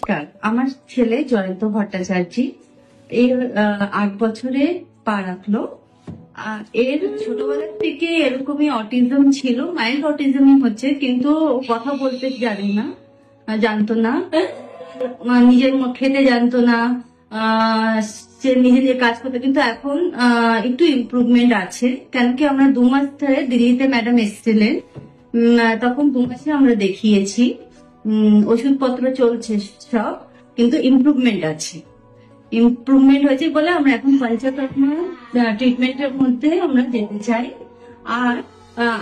নমস্কার, আমার ছেলে জয়ন্ত ভট্টাচার্য এর 8 বছরে পা রাখলো। এর ছোটবেলা থেকে এরকমই অটিজম ছিল, মাইল্ড অটিজমই হচ্ছে, কিন্তু কথা বলতে জানতো না, নিজের খেতে জানতো না, সে নিজে নিজে কাজ করতে। কিন্তু এখন একটু ইমপ্রুভমেন্ট আছে, কেন কি আমরা 2 মাস ধরে দিল্লিতে ম্যাডাম এসেছিলেন, তখন 2 মাসে আমরা দেখিয়েছি, ওষুধপত্র চলছে সব, কিন্তু ইমপ্রুভমেন্ট আছে। ইমপ্রুভমেন্ট হয়েছে বলে আমরা এখন পঞ্চকর্মা ট্রিটমেন্টের মধ্যে আমরা যেতে চাই, আর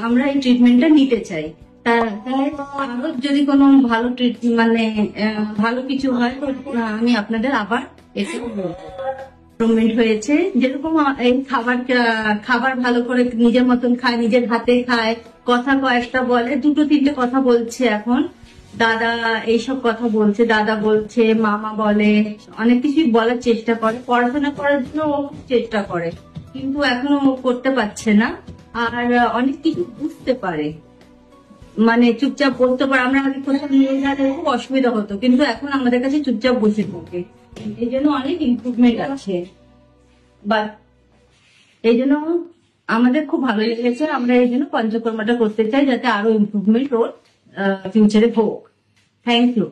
আমরা এই ট্রিটমেন্টটা নিতে চাই। আরো যদি কোনো ভালো ভালো কিছু হয় তো আমি আপনাদের আবার এসে ইমপ্রুভমেন্ট হয়েছে। যেরকম এই খাবার ভালো করে নিজের মতন খায়, নিজের হাতে খায়, কথা কয়েকটা বলে, 2-3টে কথা বলছে এখন। দাদা এইসব কথা বলছে, দাদা বলছে, মামা বলে, অনেক কিছুই বলার চেষ্টা করে। পড়াশোনা করার জন্য ও চেষ্টা করে, কিন্তু এখনো করতে পারছে না। আর অনেক কিছু বুঝতে পারে, চুপচাপ বলতে পারে। আমরা আগে কোথাও নিয়ে গেলে খুব অসুবিধা হতো, কিন্তু এখন আমাদের কাছে চুপচাপ বসে থাকে। এই জন্য অনেক ইমপ্রুভমেন্ট আছে, বাট এই জন্য আমাদের খুব ভালো লেগেছে। আমরা এই জন্য পঞ্চকর্মাটা করতে চাই, যাতে আরো ইমপ্রুভমেন্ট ওর ফিউচারে হোক। Thank you.